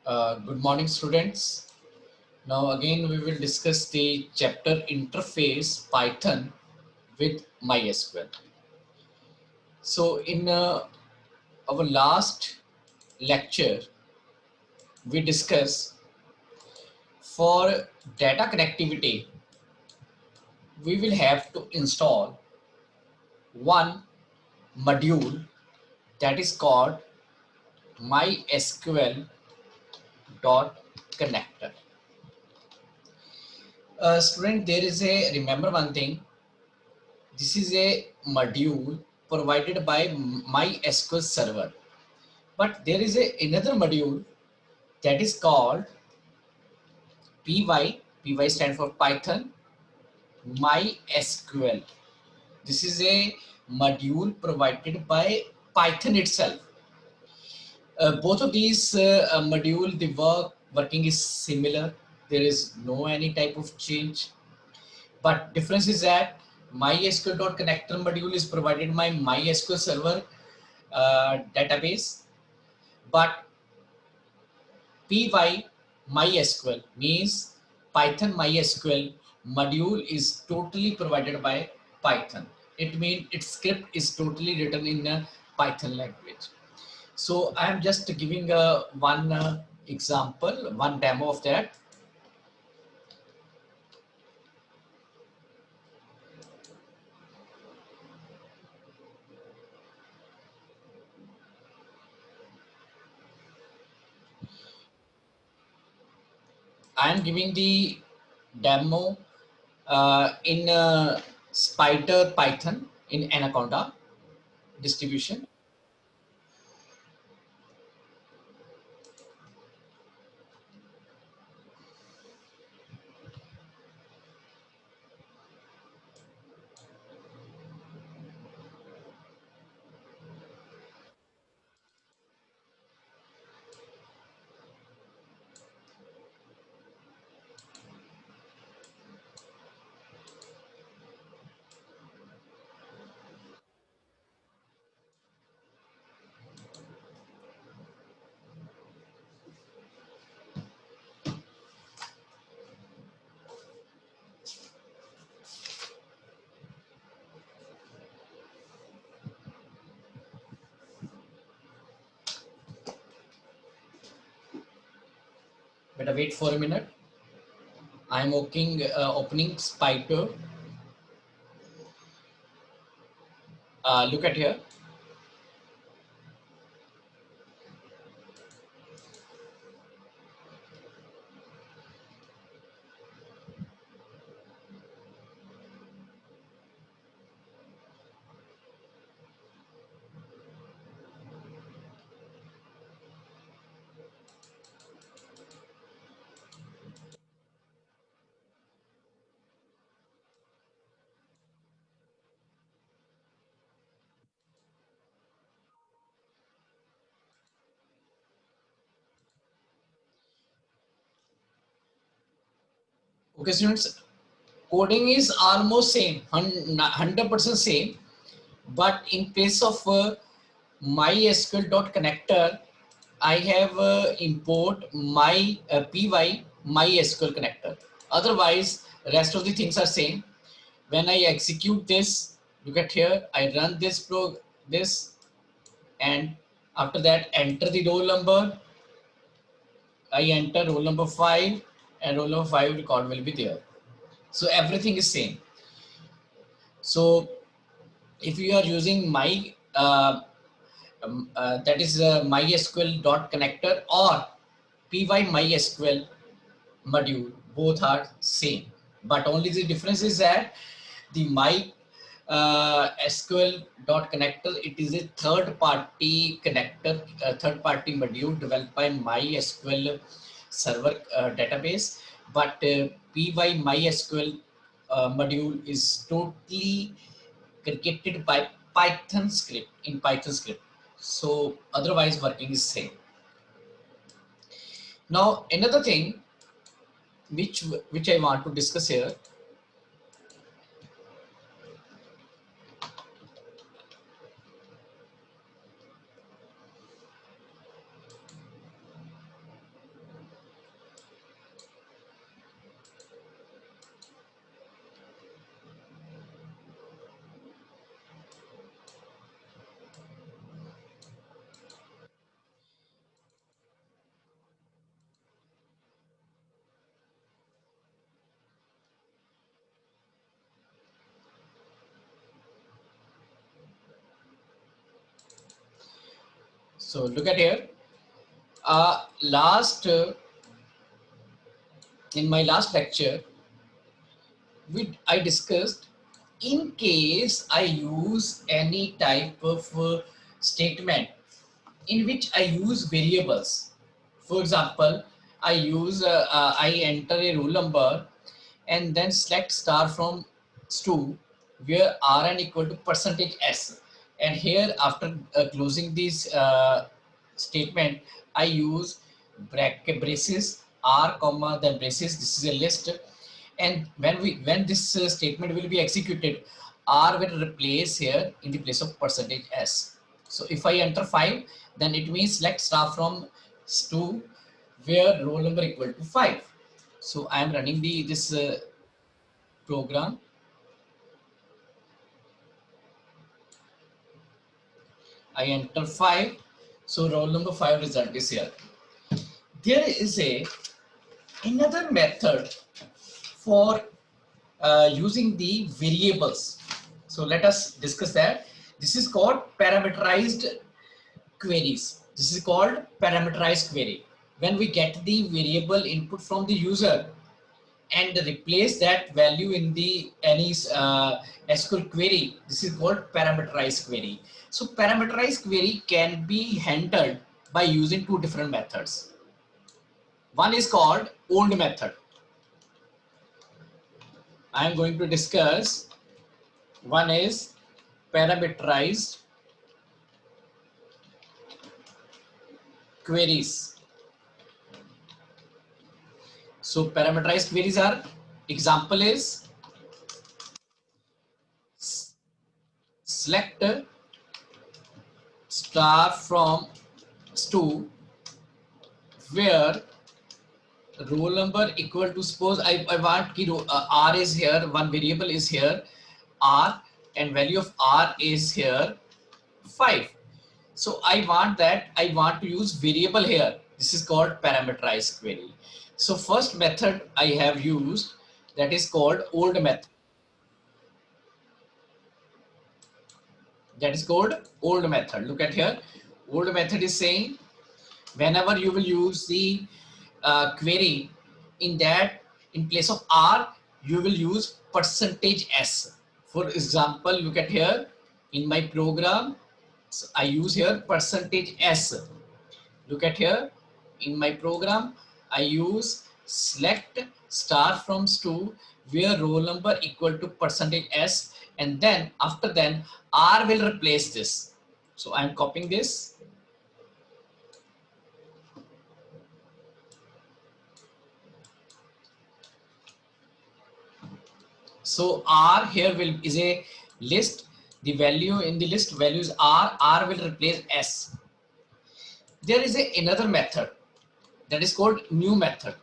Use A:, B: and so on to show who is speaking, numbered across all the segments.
A: Good morning, students. Now, again, we will discuss the chapter interface Python with MySQL. So, in our last lecture, we discussed for data connectivity, we will have to install one module that is called MySQL dot connector. Student, there is a remember one thing. This is a module provided by MySQL server. But there is another module that is called PY. PY stands for Python MySQL. This is a module provided by Python itself. Both of these module, the working is similar. There is no any type of change. But difference is that MySQL.connector module is provided by MySQL server database, but py MySQL means Python MySQL module is totally provided by Python. It means its script is totally written in a Python language. So I am just giving one example, one demo of that. I am giving the demo in Spider Python in Anaconda distribution. Better wait for a minute. I am opening Spider. Look at here. Okay, students, coding is almost same, 100% same, but in place of MySQL.connector, I have import py MySQL connector. Otherwise, rest of the things are same. When I execute this, look at here, I run this, and after that enter the roll number. I enter roll number 5 and roll number 5 record will be there. So everything is same. So if you are using that is MySQL dot connector or py MySQL module, both are same, but only the difference is that the SQL dot connector, it is a third party connector, third party module developed by MySQL server database, but py MySQL module is totally created by Python script, in Python script. So otherwise working is same. Now another thing which I want to discuss here. So look at here. Last in my last lecture, I discussed in case I use any type of statement in which I use variables. For example, I enter a roll number and then select star from stu where rn equal to percentage s, and here after closing this statement I use bracket braces r comma then braces. This is a list, and when this statement will be executed, r will replace here in the place of percentage s. So if I enter 5, then it means select star from stu where roll number equal to 5. So I am running this program. I enter 5, so roll number 5 result is here. There is another method for using the variables. So let us discuss that. This is called parameterized queries. This is called parameterized query. When we get the variable input from the user and replace that value in the any SQL query, this is called parameterized query. So parameterized query can be handled by using two different methods. One is called old method. I am going to discuss. One is parameterized queries. So parameterized queries are, example is select star from stu where roll number equal to, suppose I want r is here, one variable is here r, and value of r is here 5. So I want to use variable here. This is called parameterized query. So first method I have used, that is called old method. That is called old method. Look at here. Old method is saying whenever you will use the query, in place of r you will use percentage s. For example, look at here in my program, so I use here percentage s. Look at here in my program, I use select star from stu where roll number equal to percentage s, and then after then r will replace this. So I am copying this. So r here is a list. The value in the list value is r will replace s. There is another method that is called new method.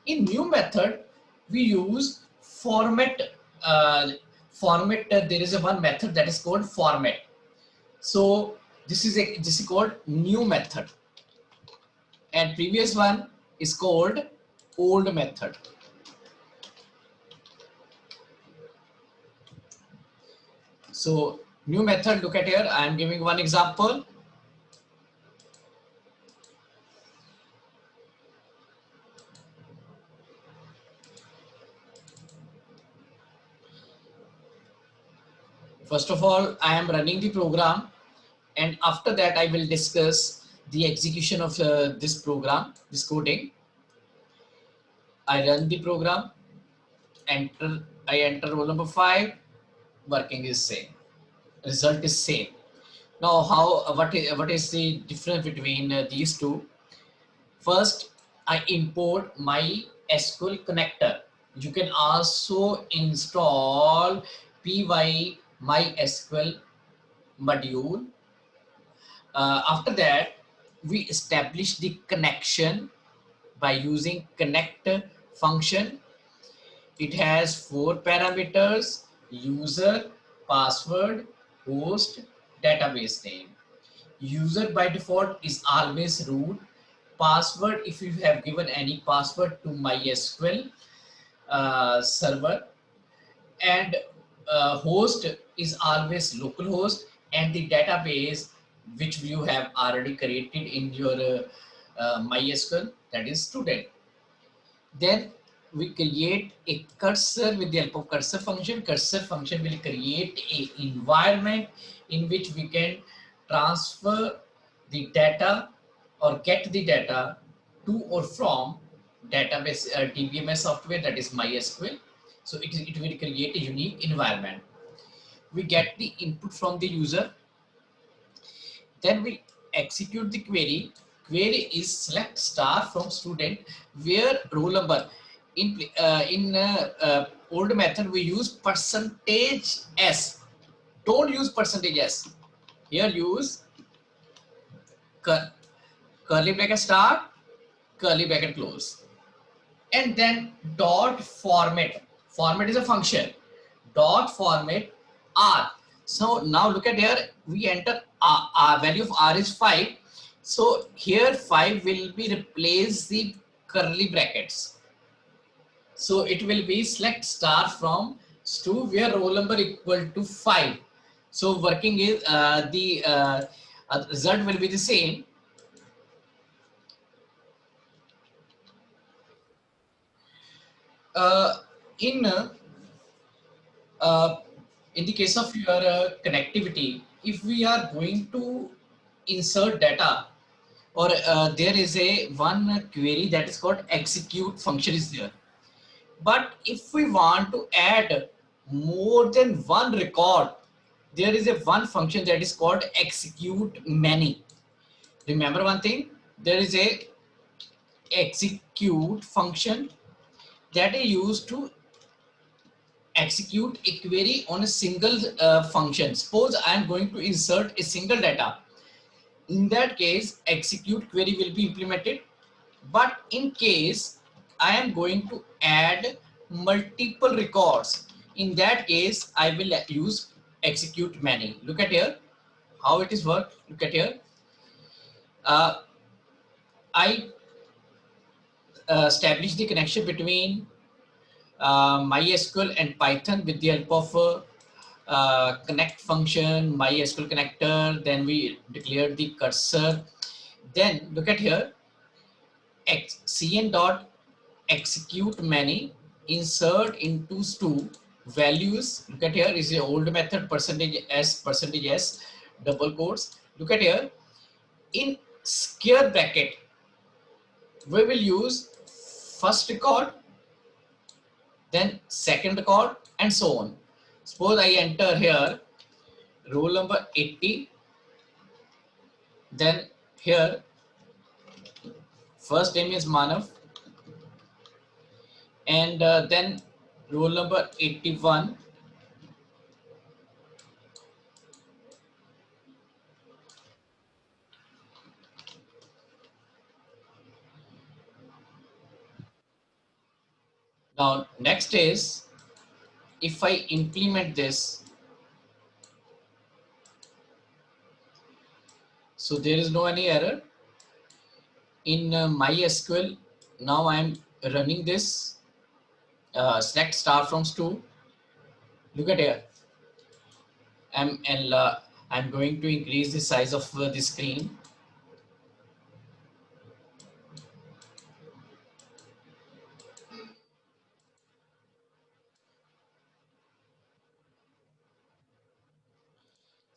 A: In new method, we use format. There is one method that is called format. So this is called new method, and previous one is called old method. So new method, look at here. I am giving one example. First of all, I am running the program, and after that I will discuss the execution of this program, this coding. I run the program, I enter roll number 5, working is same, result is same. Now what is the difference between these two? First, I import my SQL connector. You can also install py MySQL module. After that, we establish the connection by using connect function. It has 4 parameters: user, password, host, database name. User by default is always root. Password, if you have given any password to MySQL server, and host is always localhost, and the database which you have already created in your MySQL, that is student. Then we create a cursor with the help of cursor function. Cursor function will create a environment in which we can transfer the data or get the data to or from database DBMS software, that is MySQL. So it will create a unique environment. We get the input from the user, then we execute the query. Query is select star from student where roll number. In old method we use percentage s. Don't use percentage s. Here use curly bracket start, curly bracket close, and then dot format. Format is a function. Dot format r. So now look at here. We enter r value of r is 5. So here 5 will be replace the curly brackets. So it will be select star from stu where roll number equal to 5. So working is the result will be the same. Uh, in uh, in the case of your connectivity, if we are going to insert data, or there is a one query that is called execute function is there. But if we want to add more than one record, there is a one function that is called execute many. Remember one thing, there is a execute function that is used to execute a query on a single function. Suppose I am going to insert a single data. In that case, execute query will be implemented. But in case I am going to add multiple records, in that case, I will use execute many. Look at here, how it is worked. Look at here. I establish the connection between MySQL and Python with the help of connect function, MySQL connector. Then we declare the cursor. Then look at here, cn dot execute many, insert into stu values. Look at here is the old method percentage s double quotes. Look at here, in square bracket we will use first record, then second record, and so on. Suppose I enter here roll number 80, then here first name is Manav, and then roll number 81, now next is if I implement this, so there is no any error in MySQL. Now I am running this select star from stu. Look at here, I'm going to increase the size of the screen.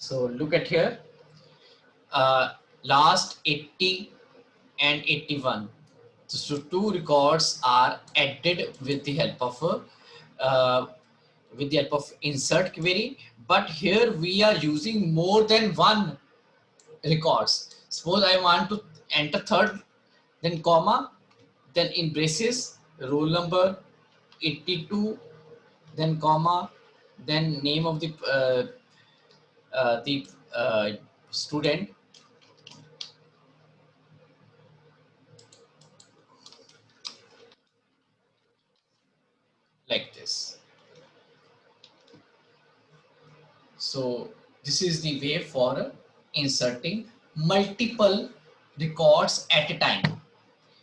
A: So look at here, last 80 and 81. So two records are added with the help of insert query. But here we are using more than one records. Suppose I want to enter third, then comma, then in braces roll number 82, then comma, then name of the student, like this. So this is the way for inserting multiple records at a time.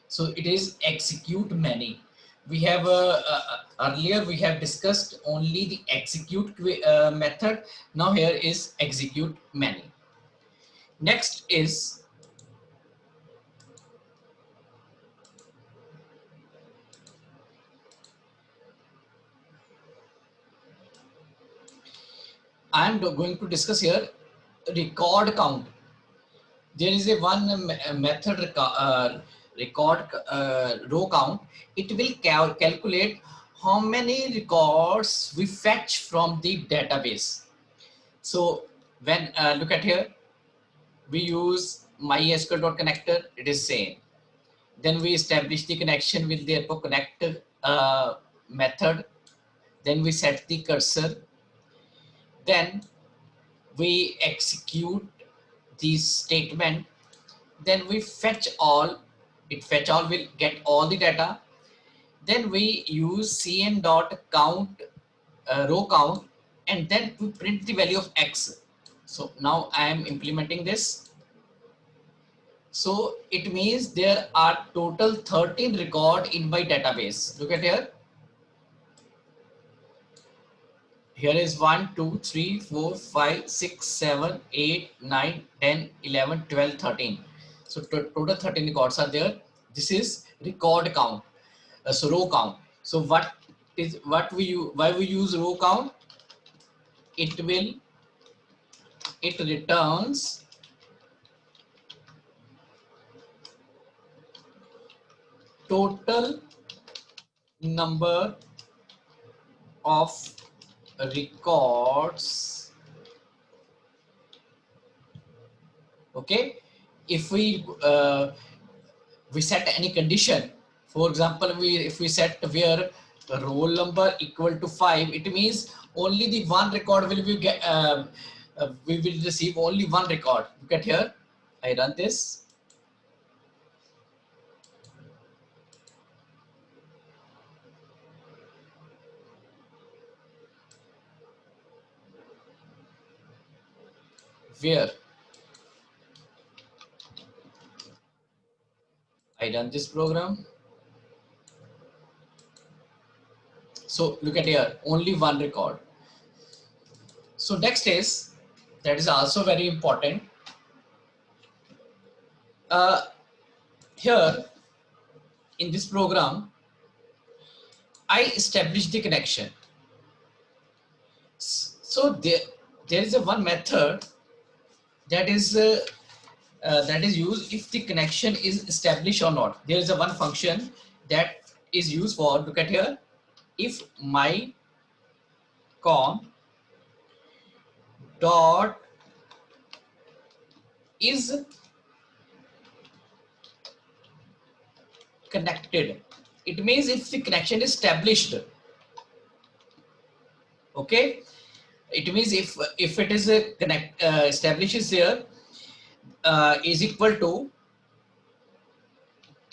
A: So it is execute many. We have earlier we have discussed only the execute method. Now here is execute many. Next is I am going to discuss here record count. There is a method record row count. It will calculate how many records we fetch from the database. So when look at here, we use MySQL.connector. It is same. Then we establish the connection with the connect method. Then we set the cursor. Then we execute the statement. Then we fetch all. Fetch all will get all the data. Then we use cn.count row count, and then we print the value of x. So now I am implementing this. So it means there are total 13 record in my database. Look at here. Here is 1, 2, 3, 4, 5, 6, 7, 8, 9, 10, 11, 12, 13. So total 13 records are there. This is record count. So row count. So why we use row count? It returns total number of records. Okay, if we set any condition, for example, if we set where roll number equal to 5, it means only the one record will be we will receive only one record. Look at here. I run this. Where I run this program. So look at here, only one record. So next is, that is also very important. Here in this program, I establish the connection. So there is a one method that is used if the connection is established or not. There is a one function that is used for, look at here, if my com dot is connected. It means if the connection is established. Okay, it means if it is a connect establishes here is equal to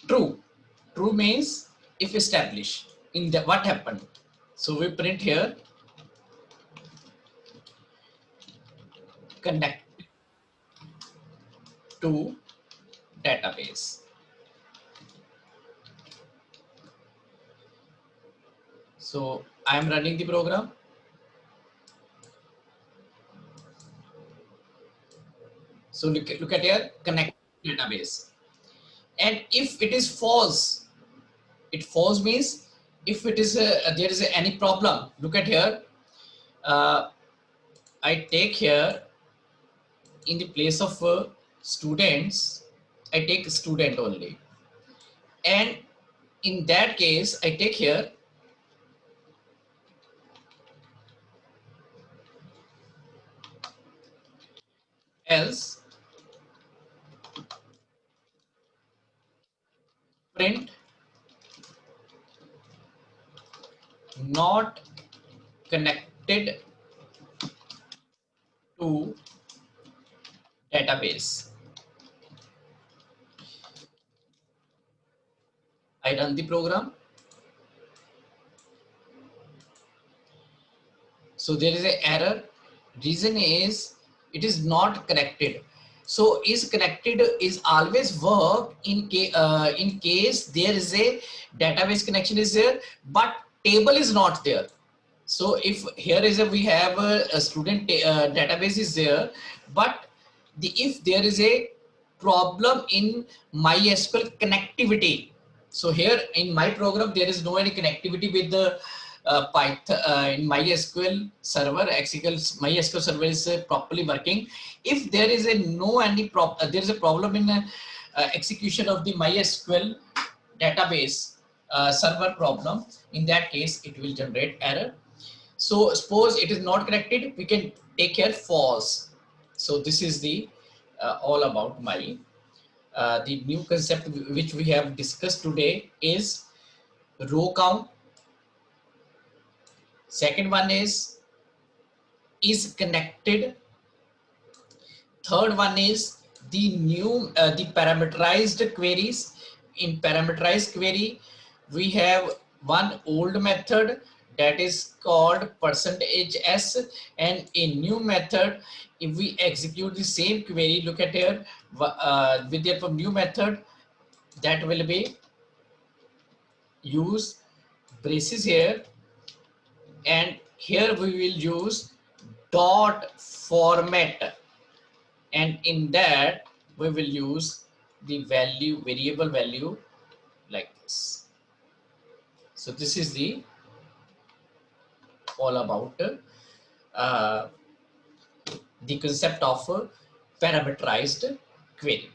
A: true. True means if established. In the what happened? So we print here connect to database. So I am running the program. So look at here, connect database. And if it is false, it false means if it is there is any problem. Look at here. I take here in the place of students, I take student only. And in that case, I take here else print not connected to database. I run the program. So there is an error. Reason is it is not connected. So is connected is always work in case there is a database connection is there, but table is not there. So if here is we have a student database is there, but if there is a problem in MySQL connectivity. So here in my program, there is no any connectivity with the Python in MySQL server. MySQL server is properly working. If there is a no any there is a problem in execution of the MySQL database server problem. In that case, it will generate error. So suppose it is not connected, we can take here false. So this is the all about my the new concept which we have discussed today is row count. Second one is connected. Third one is the new the parameterized queries. In parameterized query, we have one old method that is called %s, and a new method. If we execute the same query, look at here with the new method that will be use braces here, and here we will use dot format, and in that we will use the variable value like this. So this is the all about uh, the concept of parameterized query.